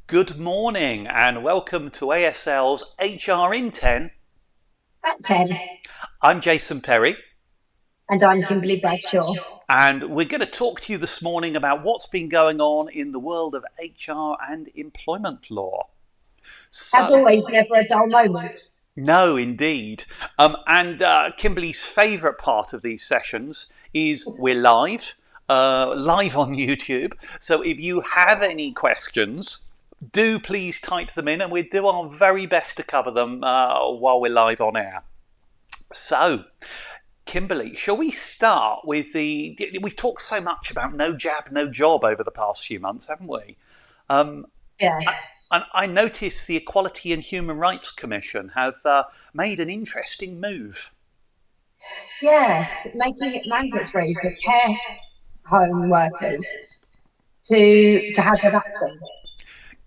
Good morning and welcome to ASL's HR in 10. At 10. I'm Jason Perry. And I'm Kimberly Bradshaw. And we're going to talk to you this morning about what's been going on in the world of HR and employment law. As always, never a dull moment. No, indeed. And Kimberly's favourite part of these sessions is we're live on YouTube. So if you have any questions, do please type them in and we'll do our very best to cover them while we're live on air. So, Kimberly, shall we start with we've talked so much about no jab, no job over the past few months, haven't we? Yes. I noticed the Equality and Human Rights Commission have made an interesting move. Yes, making it mandatory for care home workers to have a vaccine.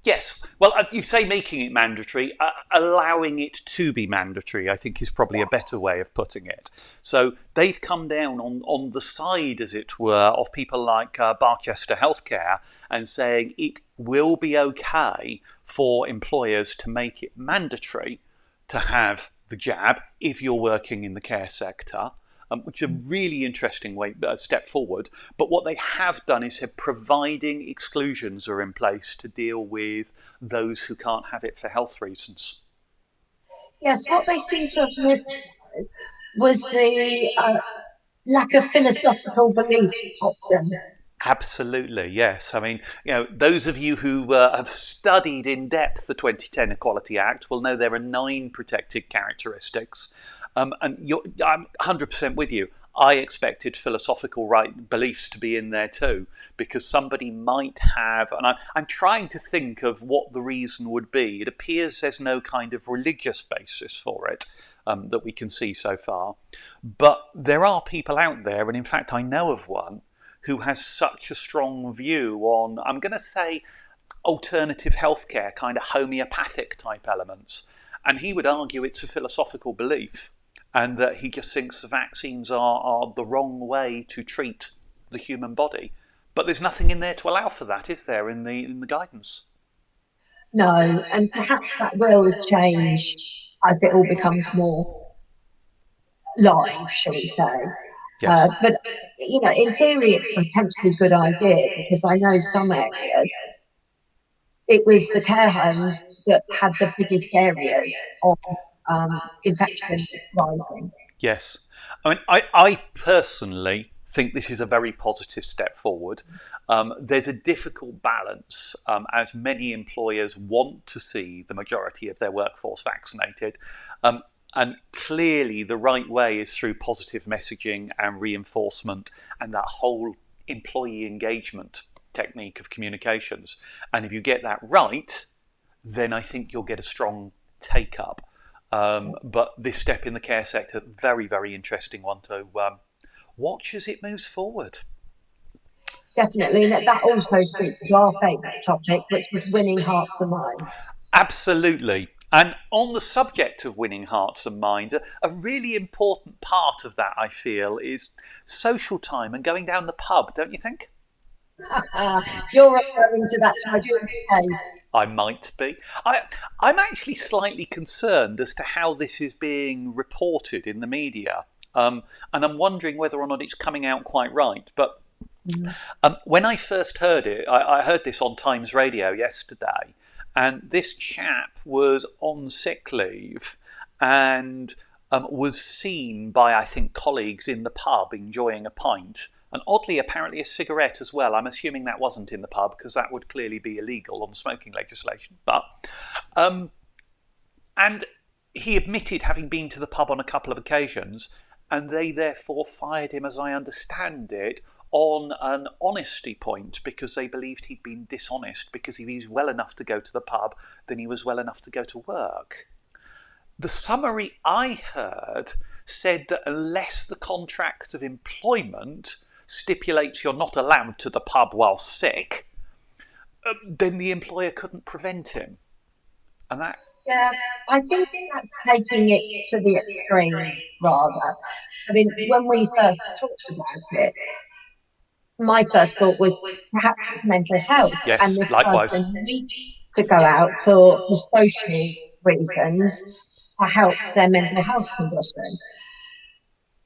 Yes, well, you say making it mandatory, allowing it to be mandatory, I think is probably a better way of putting it. So they've come down on the side, as it were, of people like Barchester Healthcare and saying it will be okay for employers to make it mandatory to have the jab if you're working in the care sector. Which is a really interesting step forward. But what they have done is said providing exclusions are in place to deal with those who can't have it for health reasons. Yes, what they seem to have missed was the lack of philosophical beliefs option. Absolutely, yes. I mean, those of you who have studied in depth the 2010 Equality Act will know there are 9 protected characteristics. And I'm 100% with you. I expected philosophical beliefs to be in there too, because somebody might have, and I'm trying to think of what the reason would be. It appears there's no kind of religious basis for it that we can see so far. But there are people out there, and in fact I know of one, who has such a strong view on, I'm going to say, alternative healthcare, kind of homeopathic type elements. And he would argue it's a philosophical belief and that he just thinks the vaccines are the wrong way to treat the human body. But there's nothing in there to allow for that, is there, in the guidance? No, and perhaps that will change as it all becomes more live, shall we say. Yes. But, in theory, it's a potentially good idea because I know some areas, it was the care homes that had the biggest areas of infection rising. Yes. I mean, I personally think this is a very positive step forward. There's a difficult balance as many employers want to see the majority of their workforce vaccinated. And clearly the right way is through positive messaging and reinforcement and that whole employee engagement technique of communications. And if you get that right, then I think you'll get a strong take-up. But this step in the care sector, very, very interesting one to watch as it moves forward. Definitely, that also speaks to our favourite topic, which was winning hearts and minds. Absolutely. And on the subject of winning hearts and minds, a really important part of that, I feel, is social time and going down the pub, don't you think? You're referring to that tribunal case. I might be. I'm actually slightly concerned as to how this is being reported in the media. And I'm wondering whether or not it's coming out quite right. But when I first heard it, I heard this on Times Radio yesterday. And this chap was on sick leave and was seen by, I think, colleagues in the pub enjoying a pint. And oddly, apparently a cigarette as well. I'm assuming that wasn't in the pub because that would clearly be illegal on smoking legislation. But and he admitted having been to the pub on a couple of occasions, and they therefore fired him, as I understand it, on an honesty point because they believed he'd been dishonest because if he's well enough to go to the pub, then he was well enough to go to work. The summary I heard said that unless the contract of employment stipulates you're not allowed to the pub while sick, then the employer couldn't prevent him. And that... Yeah, I think that's taking it to the extreme, rather. I mean, when we first talked about it, my first thought was perhaps it's mental health. Yes, and this likewise. person to go out for social reasons to help their mental health condition.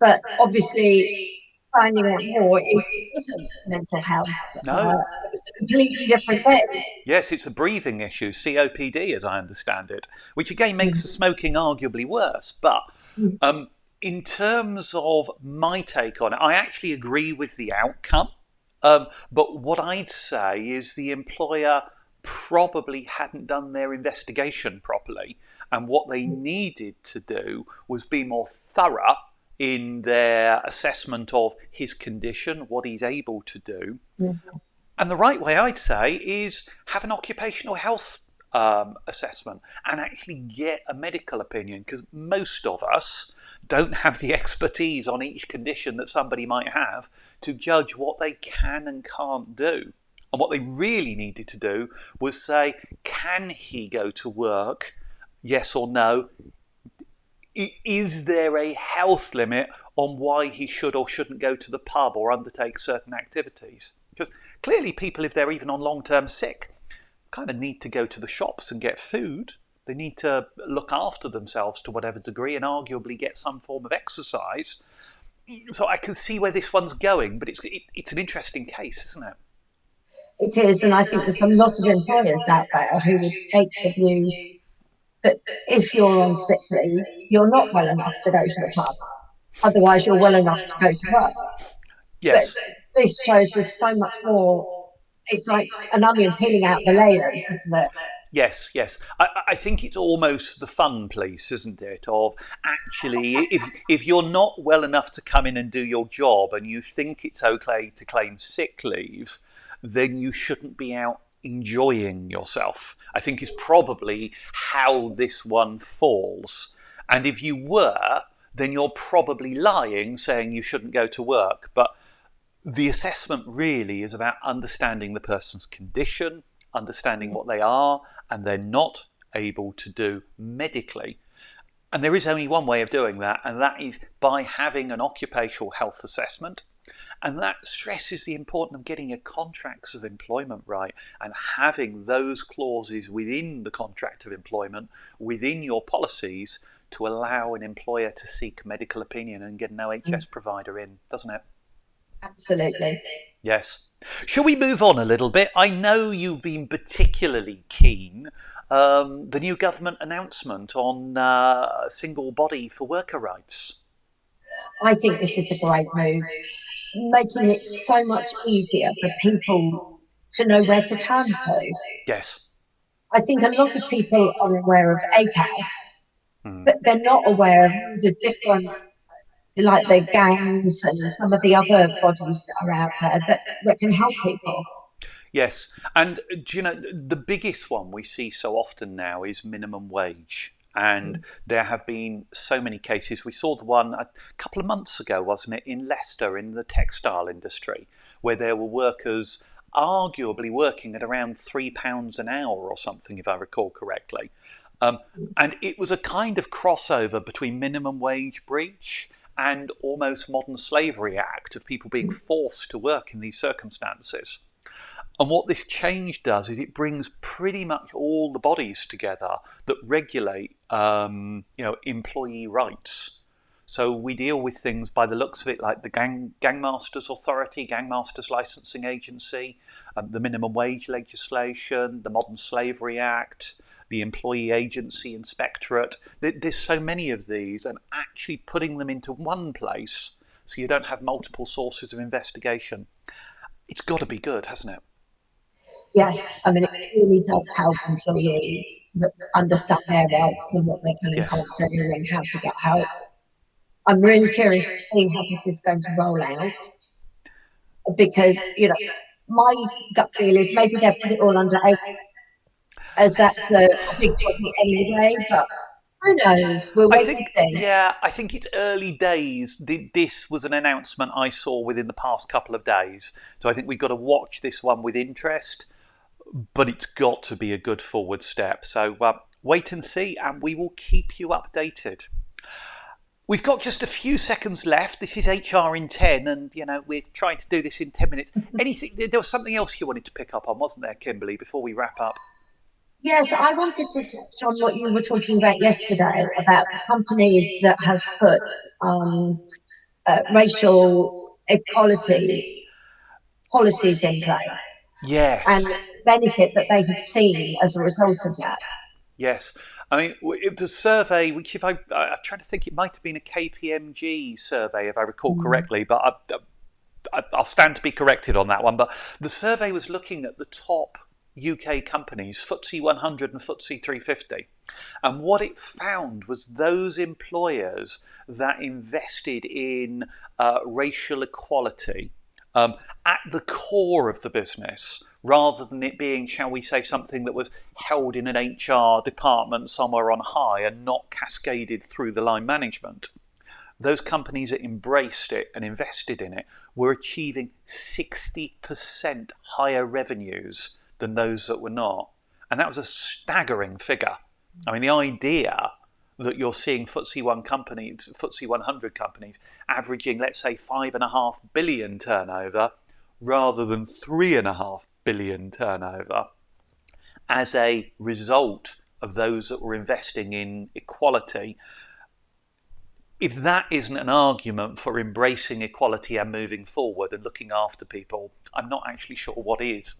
But obviously, finding out more, it isn't mental health. No. It's a completely different thing. Yes, it's a breathing issue, COPD, as I understand it, which again makes the Mm. smoking arguably worse. But Mm. in terms of my take on it, I actually agree with the outcome. But what I'd say is the employer probably hadn't done their investigation properly. And what they needed to do was be more thorough in their assessment of his condition, what he's able to do. Mm. And the right way, I'd say, is have an occupational health assessment and actually get a medical opinion, because most of us don't have the expertise on each condition that somebody might have to judge what they can and can't do. And what they really needed to do was say, can he go to work? Yes or no? Is there a health limit on why he should or shouldn't go to the pub or undertake certain activities? Because clearly people, if they're even on long-term sick, kind of need to go to the shops and get food. They need to look after themselves to whatever degree and arguably get some form of exercise. So I can see where this one's going, but it's an interesting case, isn't it? It is, and I think there's a lot of employers out there who would take the view that if you're on sick leave, you're not well enough to go to the pub. Otherwise, you're well enough to go to work. But Yes. this shows there's so much more. It's like an onion peeling out the layers, isn't it? Yes, yes. I think it's almost the fun piece, isn't it? Of actually, if you're not well enough to come in and do your job and you think it's okay to claim sick leave, then you shouldn't be out enjoying yourself, I think, is probably how this one falls. And if you were, then you're probably lying saying you shouldn't go to work. But the assessment really is about understanding the person's condition, understanding what they are and they're not able to do medically. And there is only one way of doing that, and that is by having an occupational health assessment. And that stresses the importance of getting your contracts of employment right and having those clauses within the contract of employment, within your policies, to allow an employer to seek medical opinion and get an OHS provider in, doesn't it? Absolutely. Yes. Shall we move on a little bit? I know you've been particularly keen. The new government announcement on single body for worker rights. I think this is a great move, making it so much easier for people to know where to turn to. Yes. I think a lot of people are aware of ACAS, Hmm. but they're not aware of the different, like the gangs and some of the other bodies that are out there that can help people. Yes, and do you know, the biggest one we see so often now is minimum wage. And there have been so many cases. We saw the one a couple of months ago, wasn't it, in Leicester in the textile industry, where there were workers arguably working at around £3 an hour or something, if I recall correctly. And it was a kind of crossover between minimum wage breach and almost modern slavery act of people being forced to work in these circumstances. And what this change does is it brings pretty much all the bodies together that regulate, employee rights. So we deal with things by the looks of it like the Gangmasters Authority, Gangmasters Licensing Agency, the minimum wage legislation, the Modern Slavery Act, the Employee Agency Inspectorate. There's so many of these, and actually putting them into one place so you don't have multiple sources of investigation. It's got to be good, hasn't it? Yes, I mean, it really does help employees that understand their rights and what they can and Yes. can't do and how to get help. I'm really curious to see how this is going to roll out because, my gut feel is maybe they'll put it all under A, as that's a big body anyway, but who knows? We'll I wait and think, see. yeah, I think it's early days. This was an announcement I saw within the past couple of days. So I think we've got to watch this one with interest, but it's got to be a good forward step. So wait and see, and we will keep you updated. We've got just a few seconds left. This is HR in 10, and we're trying to do this in 10 minutes. Anything? There was something else you wanted to pick up on, wasn't there, Kimberly, before we wrap up? Yes, I wanted to touch on what you were talking about yesterday about companies that have put racial equality policies in place and Yes. the benefit that they have seen as a result of that. Yes, I mean it was a survey which, if I'm trying to think, it might have been a KPMG survey if I recall Mm. correctly, but I'll stand to be corrected on that one. But the survey was looking at the top UK companies, FTSE 100 and FTSE 350, and what it found was those employers that invested in racial equality um, at the core of the business, rather than it being, shall we say, something that was held in an HR department somewhere on high and not cascaded through the line management. Those companies that embraced it and invested in it were achieving 60% higher revenues than those that were not. And that was a staggering figure. I mean, the idea that you're seeing FTSE 100 companies averaging, let's say, 5.5 billion turnover rather than 3.5 billion turnover as a result of those that were investing in equality. If that isn't an argument for embracing equality and moving forward and looking after people, I'm not actually sure what is.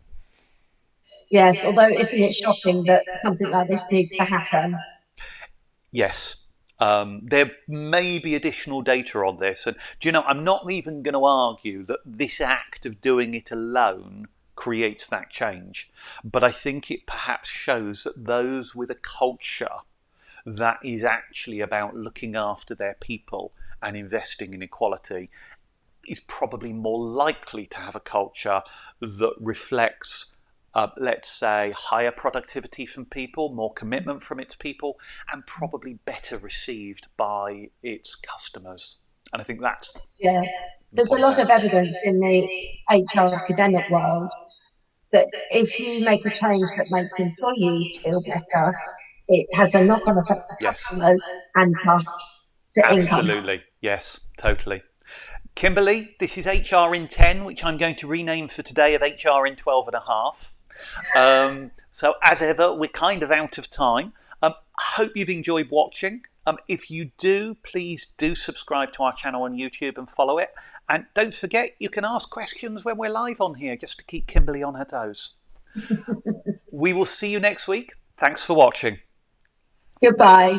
Yes, although isn't it shocking that something like this needs to happen? Yes. There may be additional data on this. And do you know, I'm not even going to argue that this act of doing it alone creates that change. But I think it perhaps shows that those with a culture that is actually about looking after their people and investing in equality is probably more likely to have a culture that reflects, let's say, higher productivity from people, more commitment from its people, and probably better received by its customers. And I think that's Yes, the there's a point lot there. of evidence in the HR academic world that if you make a change that makes employees feel better, it has a knock-on effect for Yes, customers and thus to income. absolutely. Yes, totally. Kimberly, this is HR in 10, which I'm going to rename for today of HR in 12 and a half. So as ever, we're kind of out of time. I hope you've enjoyed watching. If you do, please do subscribe to our channel on YouTube and follow it. And don't forget, you can ask questions when we're live on here, just to keep Kimberly on her toes. We will see you next week. Thanks for watching. Goodbye.